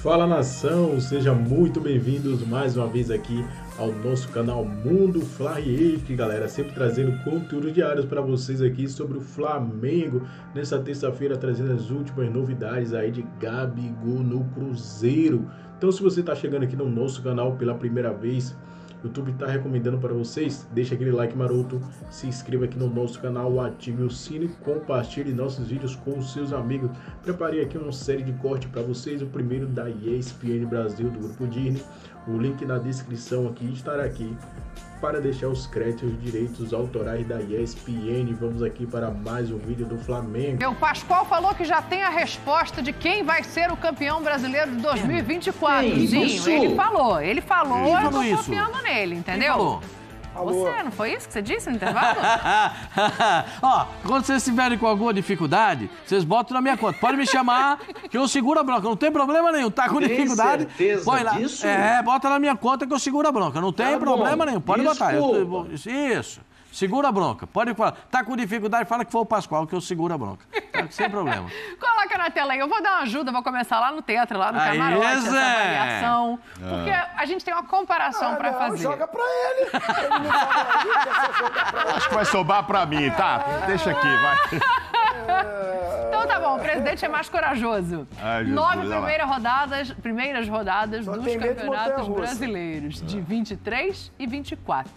Fala nação, sejam muito bem-vindos mais uma vez aqui ao nosso canal Mundo Fly, galera, sempre trazendo conteúdos diários para vocês aqui sobre o Flamengo, nessa terça-feira trazendo as últimas novidades aí de Gabigol no Cruzeiro. Então se você está chegando aqui no nosso canal pela primeira vez, o YouTube está recomendando para vocês, deixa aquele like maroto, se inscreva aqui no nosso canal, ative o sino e compartilhe nossos vídeos com os seus amigos. Preparei aqui uma série de cortes para vocês, o primeiro da ESPN Brasil, do Grupo Disney. O link na descrição aqui estará aqui para deixar os créditos e direitos autorais da ESPN. Vamos aqui para mais um vídeo do Flamengo. O Pascoal falou que já tem a resposta de quem vai ser o campeão brasileiro de 2024. Sim, ele falou, eu tô confiando nele, entendeu? Você, não foi isso que você disse no intervalo? Ó, quando vocês estiverem com alguma dificuldade, vocês botam na minha conta. Pode me chamar que eu seguro a bronca. Não tem problema nenhum. Tá com dificuldade? Tem certeza disso? Bota na minha conta que eu seguro a bronca. Não tem problema nenhum. Pode botar. Isso. Segura a bronca. Pode falar. Tá com dificuldade, fala que foi o Pascoal que eu seguro a bronca. Sem problema. Coloca na tela aí. Eu vou dar uma ajuda, vou começar lá no teatro, lá no camarote, essa avaliação. Porque a gente tem uma comparação pra fazer. Joga pra ele. Ele não joga. Acho que vai sobrar pra mim, tá? Deixa aqui, vai. Então tá bom, o presidente é mais corajoso. Ai, Jesus, 9 primeiras rodadas Só dos tem medo de campeonatos montanha-russa. brasileiros, de 23 e 24.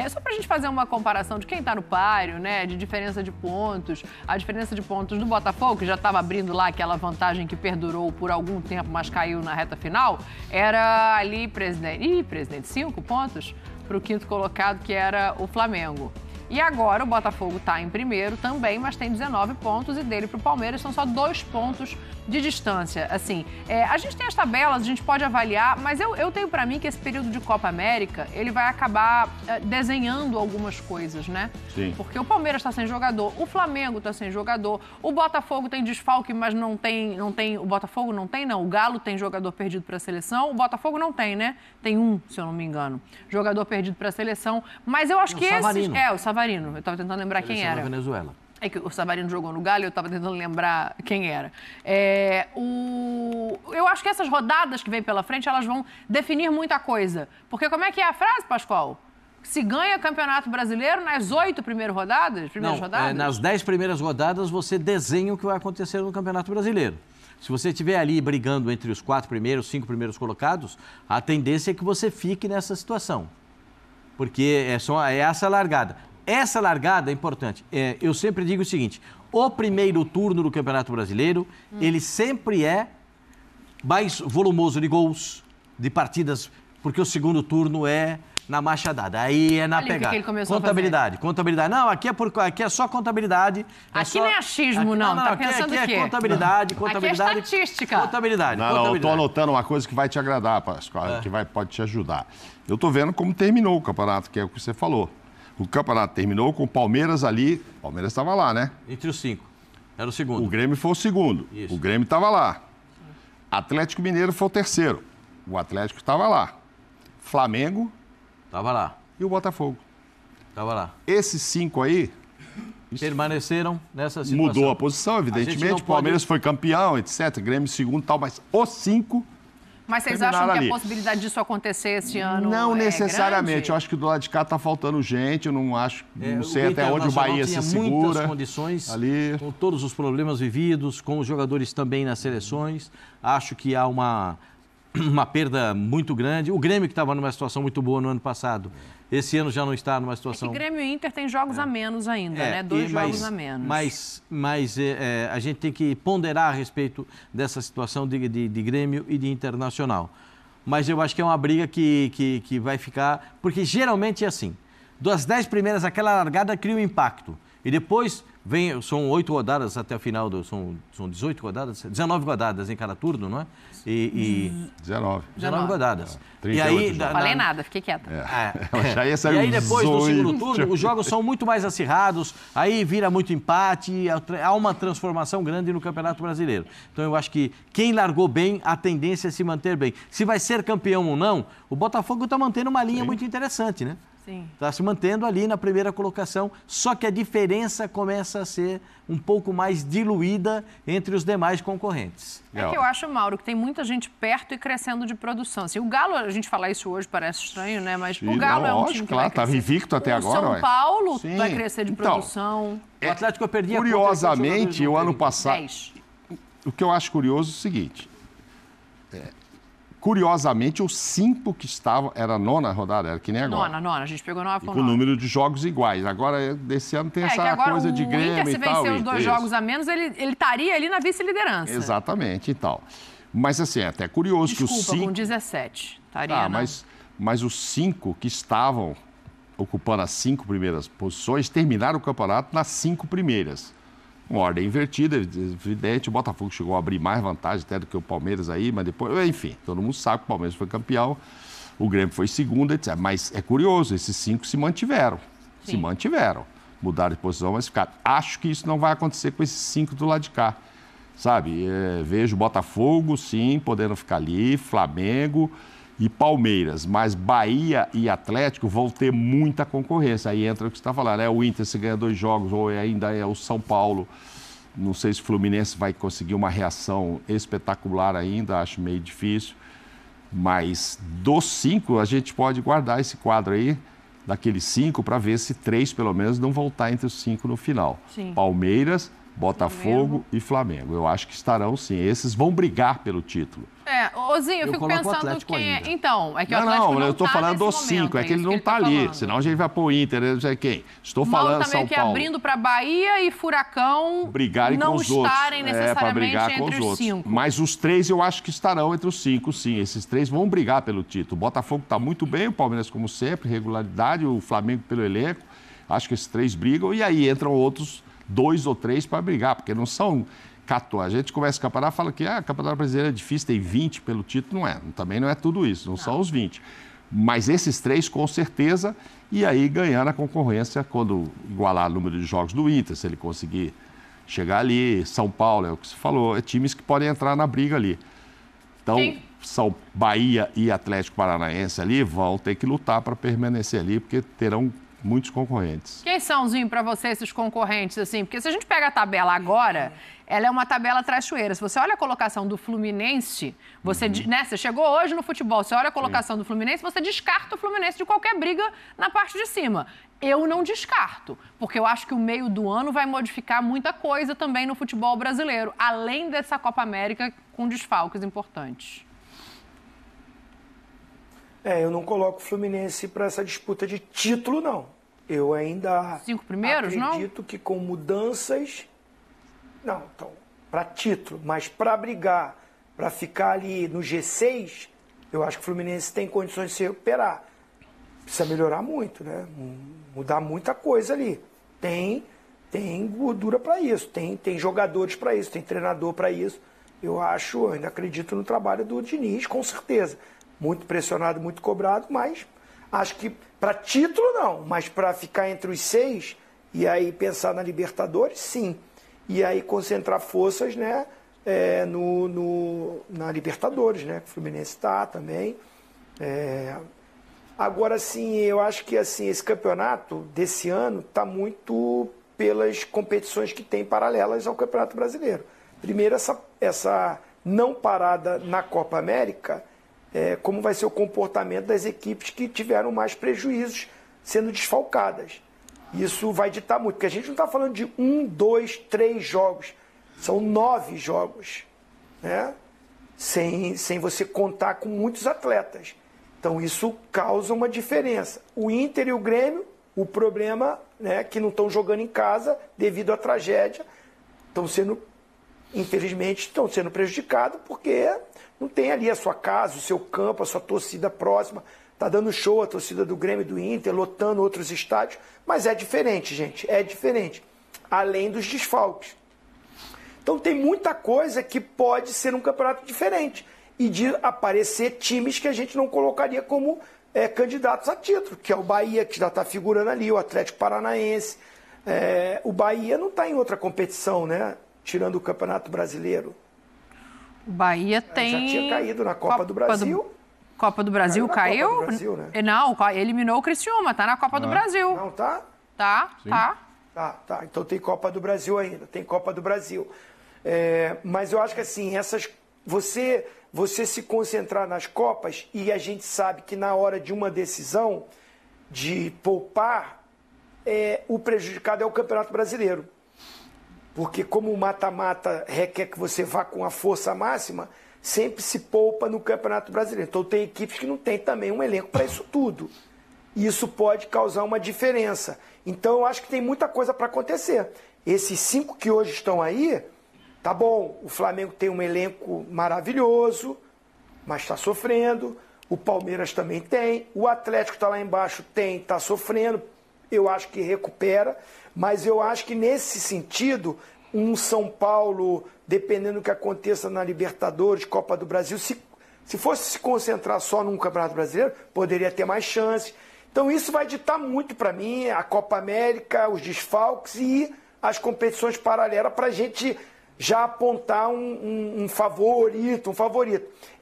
Só pra gente fazer uma comparação de quem tá no páreo, né, de diferença de pontos. A diferença de pontos do Botafogo, que já estava abrindo lá aquela vantagem que perdurou por algum tempo, mas caiu na reta final, era ali, presidente, 5 pontos pro quinto colocado, que era o Flamengo. E agora o Botafogo está em primeiro também, mas tem 19 pontos e dele para o Palmeiras são só 2 pontos de distância. Assim, a gente tem as tabelas, a gente pode avaliar, mas eu tenho para mim que esse período de Copa América, ele vai acabar desenhando algumas coisas, né? Sim. Porque o Palmeiras está sem jogador, o Flamengo está sem jogador, o Botafogo tem desfalque, mas não tem, o Botafogo não tem, não. O Galo tem jogador perdido para a seleção, o Botafogo não tem, né? Tem um, se eu não me engano, jogador perdido para a seleção, mas eu acho que esses... o Savarino, eu estava tentando lembrar quem era. Venezuela. É que o Savarino jogou no Galo e eu estava tentando lembrar quem era. Eu acho que essas rodadas que vem pela frente, elas vão definir muita coisa. Porque como é que é a frase, Pascoal? Se ganha campeonato brasileiro nas 8 primeiras rodadas? Nas 10 primeiras rodadas, você desenha o que vai acontecer no Campeonato Brasileiro. Se você estiver ali brigando entre os 4 primeiros, 5 primeiros colocados, a tendência é que você fique nessa situação. Porque é essa largada. Essa largada é importante. Eu sempre digo o seguinte, o primeiro turno do Campeonato Brasileiro, ele sempre é mais volumoso de gols, de partidas, porque o segundo turno é na machadada, aí é na pegada. Que ele começou contabilidade. Não, aqui é só contabilidade. Aqui não é achismo, não. Tá pensando o quê? Aqui é contabilidade. Aqui é estatística. Contabilidade. Não, eu tô anotando uma coisa que vai te agradar, Pascoal, que pode te ajudar. Eu tô vendo como terminou o campeonato, que é o que você falou. O campeonato terminou com o Palmeiras ali. O Palmeiras estava lá, né? Entre os 5. Era o segundo. O Grêmio foi o segundo. Isso. O Grêmio estava lá. Atlético Mineiro foi o terceiro. O Atlético estava lá. Flamengo. Estava lá. E o Botafogo. Estava lá. Esses 5 aí... permaneceram nessa situação. Mudou a posição, evidentemente. O Palmeiras foi campeão, etc. Grêmio segundo e tal, mas os 5... Mas vocês acham que a possibilidade disso acontecer esse ano não necessariamente. Grande? Eu acho que do lado de cá tá faltando gente. Eu não acho, não sei o até onde o Bahia se segura. Muitas condições, ali. Com todos os problemas vividos, com os jogadores também nas seleções. Acho que há uma perda muito grande. O Grêmio, que estava numa situação muito boa no ano passado, esse ano já não está numa situação... Grêmio e Inter tem jogos a menos ainda, né? 2 jogos a menos. Mas a gente tem que ponderar a respeito dessa situação de Grêmio e de Internacional. Mas eu acho que é uma briga que vai ficar... Porque geralmente é assim. Das 10 primeiras, aquela largada cria um impacto. E depois são 8 rodadas até o final, são 18 rodadas, 19 rodadas em cada turno, não é? 19 rodadas. E aí, não falei nada, fiquei quieta. E aí depois, no segundo turno, os jogos são muito mais acirrados, aí vira muito empate, há uma transformação grande no Campeonato Brasileiro. Então eu acho que quem largou bem, a tendência é se manter bem. Se vai ser campeão ou não, o Botafogo está mantendo uma linha muito interessante, né? Sim. Está se mantendo ali na primeira colocação, só que a diferença começa a ser um pouco mais diluída entre os demais concorrentes. É que eu acho, Mauro, que tem muita gente perto e crescendo de produção. Assim, o Galo, a gente falar isso hoje parece estranho, né? Mas o Galo é um time que vai crescer. Tá invicto até agora. O São Paulo Sim. vai crescer de produção. O Atlético eu perdi Curiosamente, o ano passado... 10. O que eu acho curioso é o seguinte. Curiosamente, os 5 que estavam... Era a 9ª rodada, era que nem agora. Nona. A gente pegou 9 E com com o 9. número de jogos iguais. Agora, desse ano tem Que essa agora coisa de Grêmio o Inter, se e tal. vencer os 2 jogos a menos, ele estaria ali na vice-liderança. Exatamente, e tal. Mas, assim, é até curioso Desculpa, que os 5... com 17. Estaria mas os 5 que estavam ocupando as 5 primeiras posições terminaram o campeonato nas 5 primeiras. Uma ordem invertida, evidente. O Botafogo chegou a abrir mais vantagem até do que o Palmeiras aí, mas depois, enfim, todo mundo sabe que o Palmeiras foi campeão, o Grêmio foi segundo, etc. Mas é curioso, esses 5 se mantiveram. Sim. Se mantiveram. Mudaram de posição, mas ficaram. Acho que isso não vai acontecer com esses 5 do lado de cá. Sabe? Vejo Botafogo, sim, podendo ficar ali, Flamengo e Palmeiras. Mas Bahia e Atlético vão ter muita concorrência. Aí entra o que você está falando, O Inter se ganha 2 jogos, ou ainda é o São Paulo. Não sei se o Fluminense vai conseguir uma reação espetacular ainda, acho meio difícil. Mas dos 5, a gente pode guardar esse quadro aí, daqueles 5, para ver se 3, pelo menos, não vão estar entre os 5 no final. Sim. Palmeiras, Botafogo e Flamengo. Eu acho que estarão, sim. Esses vão brigar pelo título. Ozinho, eu fico coloco o pensando Atlético quem é. ainda. Então, é que o Atlético Não, eu estou tá falando nesse dos 5, momento, é que ele isso não está tá ali. falando. Senão a gente vai para o Inter, não sei quem. Estou O Mauro falando tá meio São que Paulo. abrindo para Bahia e Furacão Brigarem não com os outros. estarem Para necessariamente brigar com entre os os outros. 5. Mas os 3 eu acho que estarão entre os 5, sim. Esses 3 vão brigar pelo título. O Botafogo está muito bem, o Palmeiras, como sempre, regularidade, o Flamengo pelo elenco. Acho que esses 3 brigam e aí entram outros 2 ou 3 para brigar, porque não são 14. A gente começa o campeonato e fala que o campeonato brasileiro é difícil, tem 20 pelo título, não é. Também não é tudo isso, não são os 20. Mas esses 3, com certeza, e aí ganhando a concorrência quando igualar o número de jogos do Inter, se ele conseguir chegar ali. São Paulo, é o que você falou, é times que podem entrar na briga ali. Então, são Bahia e Atlético Paranaense ali vão ter que lutar para permanecer ali, porque terão muitos concorrentes. Quem são, Zinho, para você, esses concorrentes, assim? Porque se a gente pega a tabela agora, ela é uma tabela traiçoeira. Se você olha a colocação do Fluminense, você, você chegou hoje no futebol, você olha a colocação do Fluminense, você descarta o Fluminense de qualquer briga na parte de cima. Eu não descarto, porque eu acho que o meio do ano vai modificar muita coisa também no futebol brasileiro, além dessa Copa América com desfalques importantes. Eu não coloco o Fluminense para essa disputa de título, não. Eu ainda 5 primeiros, acredito que com mudanças... Não, então, para título, mas para brigar, para ficar ali no G6, eu acho que o Fluminense tem condições de se recuperar. Precisa melhorar muito, né? Mudar muita coisa ali. Tem gordura para isso, tem jogadores para isso, tem treinador para isso. Eu ainda acredito no trabalho do Diniz, com certeza. Muito pressionado, muito cobrado, mas acho que para título não, mas para ficar entre os 6 e aí pensar na Libertadores, sim. E aí concentrar forças, né, na Libertadores, né, que o Fluminense está também. Agora, sim, eu acho que assim, esse campeonato desse ano está muito pelas competições que tem paralelas ao Campeonato Brasileiro. Primeiro, essa não parada na Copa América, como vai ser o comportamento das equipes que tiveram mais prejuízos sendo desfalcadas. Isso vai ditar muito, porque a gente não está falando de 1, 2, 3 jogos, são 9 jogos, né? Sem você contar com muitos atletas. Então isso causa uma diferença. O Inter e o Grêmio, o problema, né, que não estão jogando em casa devido à tragédia, infelizmente estão sendo prejudicados porque não tem ali a sua casa, o seu campo, a sua torcida próxima. Está dando show a torcida do Grêmio e do Inter, lotando outros estádios. Mas é diferente, gente, é diferente. Além dos desfalques. Então tem muita coisa que pode ser um campeonato diferente. E de aparecer times que a gente não colocaria como candidatos a título. Que é o Bahia, que já está figurando ali, o Atlético Paranaense. O Bahia não está em outra competição, né? Tirando o Campeonato Brasileiro. O Bahia tem... Já tinha caído na Copa do Brasil. Copa do Brasil caiu? Copa do Brasil, né? Não, eliminou o Criciúma, tá na Copa do Brasil. Não tá? Tá. Tá. Então tem Copa do Brasil ainda, tem Copa do Brasil. Mas eu acho que assim, você se concentrar nas Copas, e a gente sabe que na hora de uma decisão de poupar, o prejudicado é o Campeonato Brasileiro. Porque como o mata-mata requer que você vá com a força máxima, sempre se poupa no Campeonato Brasileiro. Então tem equipes que não tem também um elenco para isso tudo. E isso pode causar uma diferença. Então eu acho que tem muita coisa para acontecer. Esses 5 que hoje estão aí, tá bom, o Flamengo tem um elenco maravilhoso, mas está sofrendo. O Palmeiras também tem. O Atlético está lá embaixo, está sofrendo. Eu acho que recupera. Mas eu acho que nesse sentido, um São Paulo, dependendo do que aconteça na Libertadores, Copa do Brasil, se fosse se concentrar só num Campeonato Brasileiro, poderia ter mais chances. Então isso vai ditar muito para mim, a Copa América, os desfalques e as competições paralelas para a gente já apontar um favorito.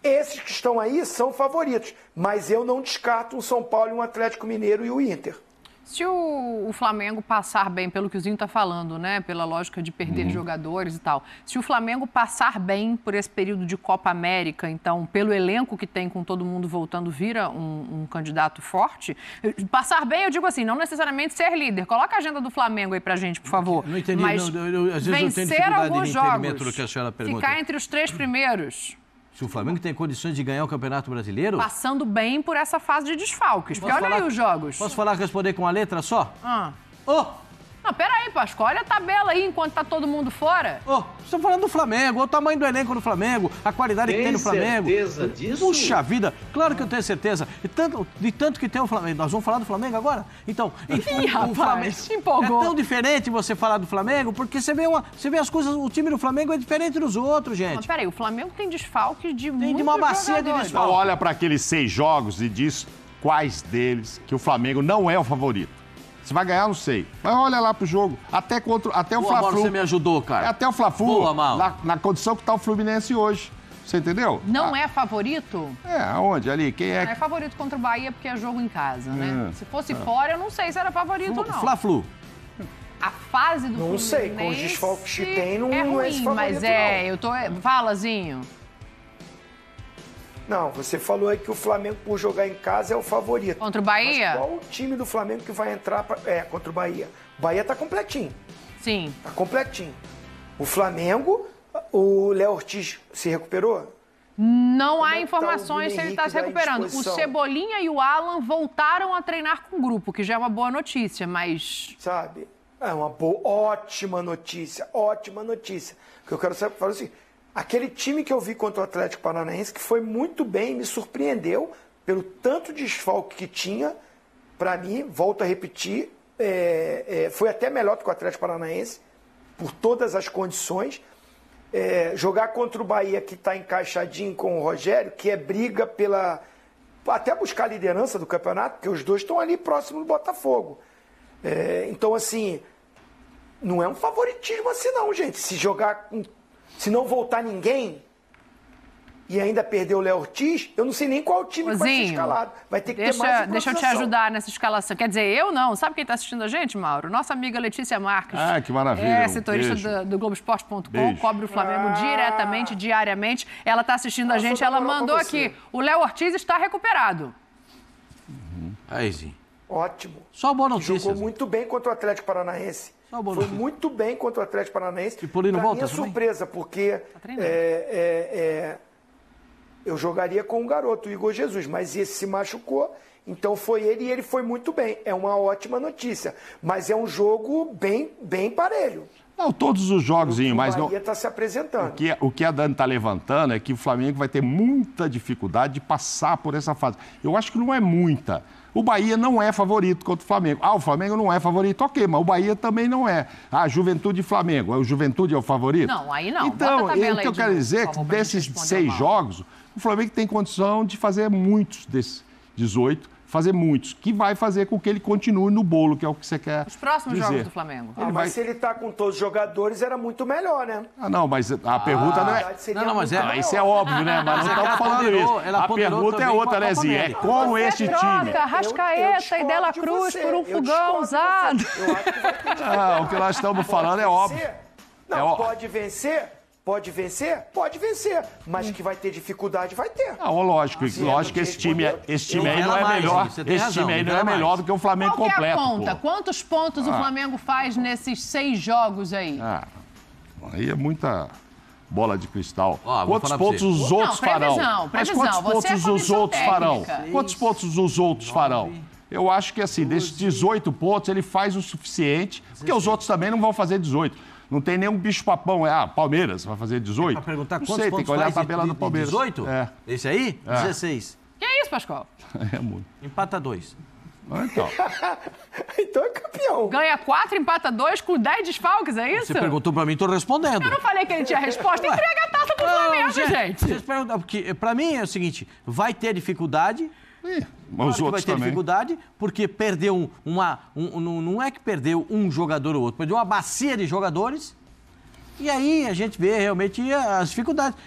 Esses que estão aí são favoritos, mas eu não descarto um São Paulo, um Atlético Mineiro e o Inter. Se o Flamengo passar bem, pelo que o Zinho está falando, né? Pela lógica de perder jogadores e tal. Se o Flamengo passar bem por esse período de Copa América, então, pelo elenco que tem com todo mundo voltando, vira um candidato forte. Passar bem, eu digo assim, não necessariamente ser líder. Coloca a agenda do Flamengo aí pra gente, por favor. Não entendi, mas às vezes eu tenho vencer dificuldade alguns de entendimento jogos, do que a senhora pergunta. ficar entre os 3 primeiros... Se o Flamengo tem condições de ganhar o Campeonato Brasileiro... Passando bem por essa fase de desfalques. Porque olha aí os jogos. Posso responder com uma letra só? Não, peraí, pô, escolhe a tabela aí enquanto tá todo mundo fora. Estou falando do Flamengo, o tamanho do elenco do Flamengo, a qualidade que tem no Flamengo. Tem certeza disso? Puxa vida, claro que eu tenho certeza. De tanto que tem o Flamengo. Nós vamos falar do Flamengo agora? Então, rapaz, Flamengo se empolgou. é tão diferente você falar do Flamengo, porque você vê as coisas, o time do Flamengo é diferente dos outros, gente. Mas peraí, o Flamengo tem desfalque de muitos uma bacia de jogadores. desfalque. Então olha para aqueles 6 jogos e diz quais deles que o Flamengo não é o favorito. Se vai ganhar, não sei. Mas olha lá pro jogo. Até o Fla-Flu. Mauro, você me ajudou, cara. Até o Fla-Flu. Boa, Mauro. Na condição que tá o Fluminense hoje. Você entendeu? Não é favorito? Aonde? Ali? Quem é? Não é favorito contra o Bahia porque é jogo em casa, né? Se fosse fora, eu não sei se era favorito ou não. Fla-Flu. A fase do Não Fluminense sei, com os desfalques que tem, não é é ruim, esse favorito, mas eu tô... Fala, Zinho. Não, você falou aí que o Flamengo, por jogar em casa, é o favorito. Contra o Bahia? Mas qual o time do Flamengo que vai entrar contra o Bahia? O Bahia tá completinho. Sim. Tá completinho. O Flamengo, o Léo Ortiz se recuperou? Não Como há é que tá informações o se ele está se Henrique da recuperando. O disposição? Cebolinha e o Alan voltaram a treinar com o grupo, que já é uma boa notícia, mas... Sabe? É uma ótima notícia, ótima notícia. O que eu quero saber, assim, aquele time que eu vi contra o Atlético Paranaense, que foi muito bem, me surpreendeu pelo tanto de desfalque que tinha, para mim, volto a repetir, foi até melhor do que o Atlético Paranaense, por todas as condições. Jogar contra o Bahia, que está encaixadinho com o Rogério, que é briga até buscar a liderança do campeonato, porque os dois estão ali próximo do Botafogo. Então, assim, não é um favoritismo assim não, gente. Se não voltar ninguém e ainda perder o Léo Ortiz, eu não sei nem qual time que vai ser escalado. Vai ter que ter mais Deixa eu te ajudar nessa escalação. Quer dizer, eu não. Sabe quem está assistindo a gente, Mauro? Nossa amiga Letícia Marques. Ah, que maravilha. É setorista do Globoesporte.com, cobre o Flamengo diretamente, diariamente. Ela está assistindo a gente, ela mandou aqui. O Léo Ortiz está recuperado. Aí, sim. Ótimo. Só boa notícia. Jogou muito bem contra o Atlético Paranaense. Foi muito bem contra o Atlético Paranaense. E por aí não pra volta minha surpresa, porque eu jogaria com um garoto, o Igor Jesus, mas esse se machucou, então foi ele e ele foi muito bem. É uma ótima notícia, mas é um jogo bem parelho. Não, todos os jogos, mas não. O Bahia está se apresentando. O que a Dani está levantando é que o Flamengo vai ter muita dificuldade de passar por essa fase. Eu acho que não é muita. O Bahia não é favorito contra o Flamengo. O Flamengo não é favorito, ok, mas o Bahia também não é. Juventude e Flamengo. O Juventude é o favorito? Não, aí não. Então, o que eu quero dizer é que desses 6 jogos, o Flamengo tem condição de fazer muitos desses 18 fazer muitos, que vai fazer com que ele continue no bolo, que é o que você quer Os próximos dizer. jogos do Flamengo. Mas se ele tá com todos os jogadores, era muito melhor, né? Ah, não, mas a pergunta não é... Não, mas é... Isso é óbvio, né? Mas não estamos falando isso. A pergunta é outra, né, Zinha? É como esse time... Troca Rascaeta e Dela Cruz por um fogão usado. O que nós estamos falando é óbvio. Não, pode vencer? Pode vencer? Pode vencer. Mas que vai ter dificuldade, vai ter. Não, lógico que esse time aí não é melhor. Esse time aí não é melhor do que o Flamengo Qual que é a completo. conta? Pô. Quantos pontos o Flamengo faz nesses 6 jogos aí? Aí é muita bola de cristal. Ó, quantos pontos os outros farão? Mas quantos pontos os outros farão? Quantos pontos os outros farão? Eu acho que assim, desses 18 pontos, ele faz o suficiente, porque os outros também não vão fazer 18. Não tem nenhum bicho-papão. Palmeiras vai fazer 18? Pra perguntar não quantos sei, pontos tem que olhar a faz tabela do Palmeiras. 18? É. Esse aí? 16. Que isso, Pascoal? É muito. Empata 2. Então. Então é campeão. Ganha 4, empata 2 com 10 desfalques, é isso? Você perguntou pra mim, tô respondendo. Eu não falei que ele tinha resposta. Entrega a taça pro Flamengo, gente. Vocês perguntam, porque pra mim é o seguinte, vai ter dificuldade... Mas os outros vai ter também. dificuldade, porque perdeu não é que perdeu um jogador ou outro, perdeu uma bacia de jogadores. E aí a gente vê realmente as dificuldades.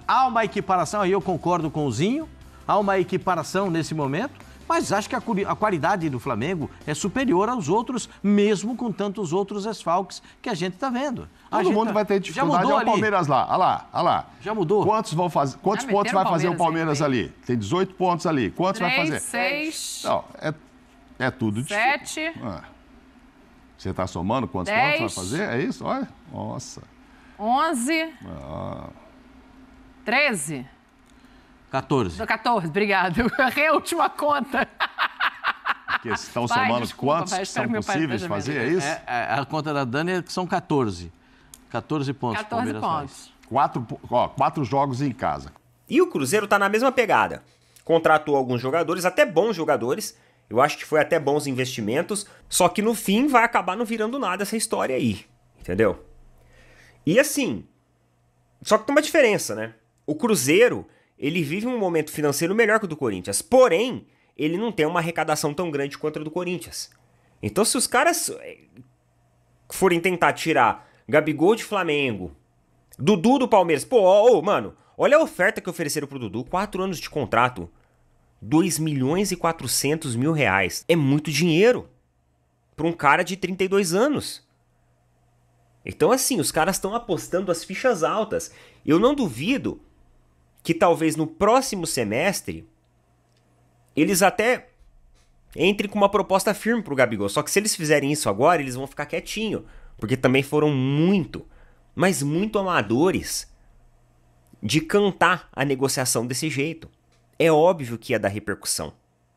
Há uma equiparação, aí eu concordo com o Zinho, há uma equiparação nesse momento, mas acho que a qualidade do Flamengo é superior aos outros, mesmo com tantos outros desfalques que a gente está vendo. Todo mundo vai ter dificuldade. Olha o Palmeiras lá, olha lá. Já mudou. Quantos pontos vai fazer o Palmeiras ali? Tem 18 pontos ali. Quantos 3, vai fazer? 6, Não, é tudo difícil. 7. Você está somando quantos 10, pontos vai fazer? É isso? Olha. Nossa. 11. 13. 14. 14, obrigado. Eu errei a última conta. Que estão Pai, somando desculpa, quantos pai, que são espero que meu pai possíveis de esteja fazer, vendo. é isso? A conta da Dani é que são 14. 14 pontos. 14 Palmeiras pontos. faz. 4 jogos em casa. E o Cruzeiro tá na mesma pegada. Contratou alguns jogadores, até bons jogadores. Eu acho que foi até bons investimentos. Só que no fim vai acabar não virando nada essa história aí. Entendeu? E assim, só que tem uma diferença, né? O Cruzeiro, ele vive um momento financeiro melhor que o do Corinthians. Porém, ele não tem uma arrecadação tão grande quanto a do Corinthians. Então, se os caras forem tentar tirar Gabigol de Flamengo, Dudu do Palmeiras... Pô, mano, olha a oferta que ofereceram pro Dudu. 4 anos de contrato. 2.400.000 reais. É muito dinheiro para um cara de 32 anos. Então, assim, os caras estão apostando as fichas altas. Eu não duvido que talvez no próximo semestre eles até entrem com uma proposta firme pro Gabigol. Só que se eles fizerem isso agora, eles vão ficar quietinho. Porque também foram muito, mas muito amadores de cantar a negociação desse jeito. É óbvio que ia dar repercussão.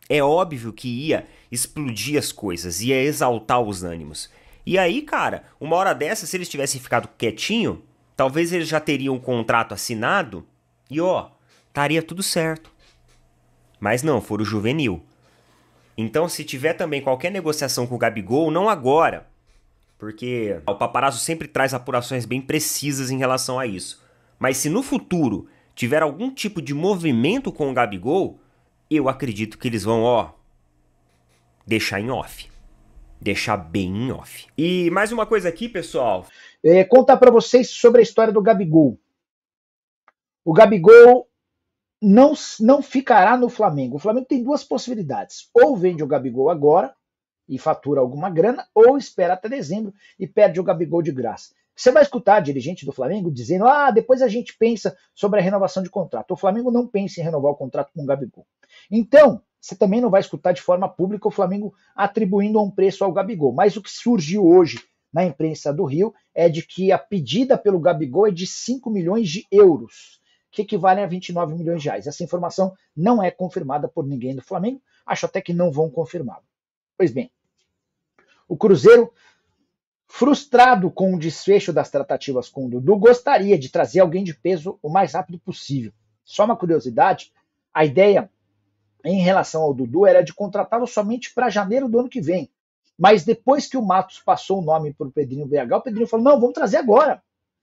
É óbvio que ia explodir as coisas, ia exaltar os ânimos. E aí, cara, uma hora dessa, se eles tivessem ficado quietinho, talvez eles já teriam um contrato assinado e, estaria tudo certo. Mas não, foram juvenil. Então, se tiver também qualquer negociação com o Gabigol, não agora, porque o Paparazzo sempre traz apurações bem precisas em relação a isso. Mas se no futuro tiver algum tipo de movimento com o Gabigol, eu acredito que eles vão, deixar em off. Deixar bem em off. E mais uma coisa aqui, pessoal. Contar para vocês sobre a história do Gabigol. O Gabigol não ficará no Flamengo. O Flamengo tem 2 possibilidades. Ou vende o Gabigol agora e fatura alguma grana, ou espera até dezembro e perde o Gabigol de graça. Você vai escutar a dirigente do Flamengo dizendo, depois a gente pensa sobre a renovação de contrato. O Flamengo não pensa em renovar o contrato com o Gabigol. Então, você também não vai escutar de forma pública o Flamengo atribuindo um preço ao Gabigol. Mas o que surgiu hoje na imprensa do Rio é de que a pedida pelo Gabigol é de 5 milhões de euros, que equivalem a 29 milhões de reais. Essa informação não é confirmada por ninguém do Flamengo, acho até que não vão confirmá-la. Pois bem, o Cruzeiro, frustrado com o desfecho das tratativas com o Dudu, gostaria de trazer alguém de peso o mais rápido possível. Só uma curiosidade, a ideia em relação ao Dudu era de contratá-lo somente para janeiro do ano que vem. Mas depois que o Matos passou o nome para o Pedrinho BH, o Pedrinho falou, não, vamos trazer agora.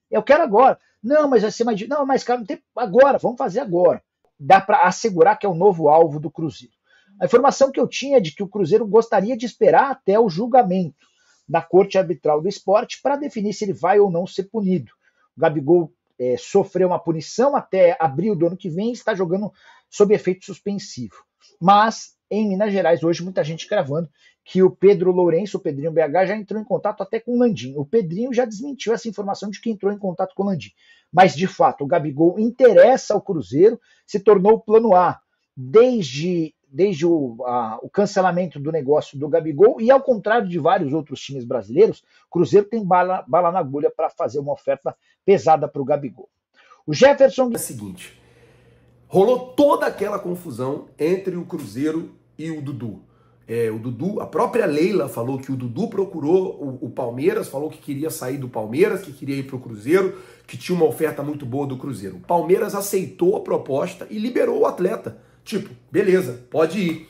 Eu quero agora. Não, mas vai ser mais... Não, mas cara, não tem... agora, vamos fazer agora. Dá para assegurar que é o novo alvo do Cruzeiro. A informação que eu tinha é de que o Cruzeiro gostaria de esperar até o julgamento da Corte Arbitral do Esporte para definir se ele vai ou não ser punido. O Gabigol sofreu uma punição até abril do ano que vem e está jogando sob efeito suspensivo. Mas, em Minas Gerais, hoje, muita gente cravando que o Pedro Lourenço, o Pedrinho BH, já entrou em contato até com o Landim. O Pedrinho já desmentiu essa informação de que entrou em contato com o Landim. Mas, de fato, o Gabigol interessa ao Cruzeiro, se tornou o plano A desde o cancelamento do negócio do Gabigol, e ao contrário de vários outros times brasileiros, o Cruzeiro tem bala na agulha para fazer uma oferta pesada para o Gabigol. O Jefferson... É o seguinte, rolou toda aquela confusão entre o Cruzeiro e o Dudu. O Dudu, a própria Leila falou que o Dudu procurou o Palmeiras, falou que queria sair do Palmeiras, que queria ir para o Cruzeiro, que tinha uma oferta muito boa do Cruzeiro. O Palmeiras aceitou a proposta e liberou o atleta. Tipo, beleza, pode ir.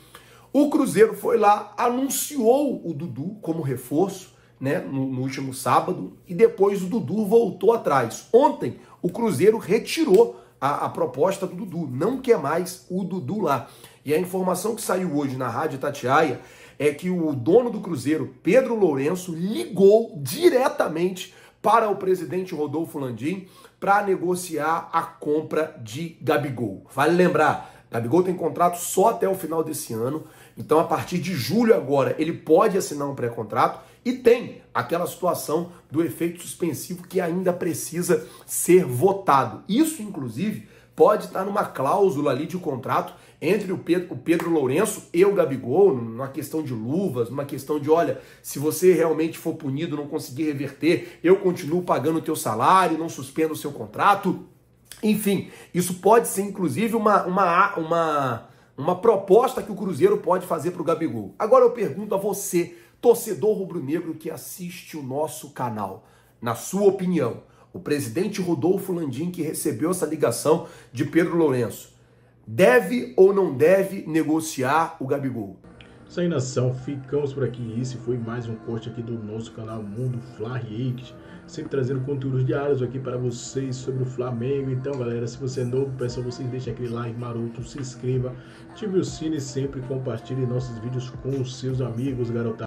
O Cruzeiro foi lá, anunciou o Dudu como reforço, né, no último sábado, e depois o Dudu voltou atrás. Ontem, o Cruzeiro retirou a proposta do Dudu, não quer mais o Dudu lá. E a informação que saiu hoje na Rádio Itatiaia é que o dono do Cruzeiro, Pedro Lourenço, ligou diretamente para o presidente Rodolfo Landim para negociar a compra de Gabigol. Vale lembrar, Gabigol tem contrato só até o final desse ano, então a partir de julho agora ele pode assinar um pré-contrato e tem aquela situação do efeito suspensivo que ainda precisa ser votado. Isso, inclusive, pode estar numa cláusula ali de contrato entre o Pedro Lourenço e o Gabigol, numa questão de luvas, numa questão de, olha, se você realmente for punido, não conseguir reverter, eu continuo pagando o teu salário, não suspendo o seu contrato. Enfim, isso pode ser, inclusive, uma proposta que o Cruzeiro pode fazer para o Gabigol. Agora eu pergunto a você, torcedor rubro-negro que assiste o nosso canal, na sua opinião, o presidente Rodolfo Landim, que recebeu essa ligação de Pedro Lourenço, deve ou não deve negociar o Gabigol? Isso aí, nação, ficamos por aqui. Esse foi mais um corte aqui do nosso canal Mundo Fla React, sempre trazendo conteúdos diários aqui para vocês sobre o Flamengo. Então, galera, se você é novo, peço a vocês deixem aquele like maroto, se inscreva, ative o sino e sempre compartilhe nossos vídeos com os seus amigos, garotada.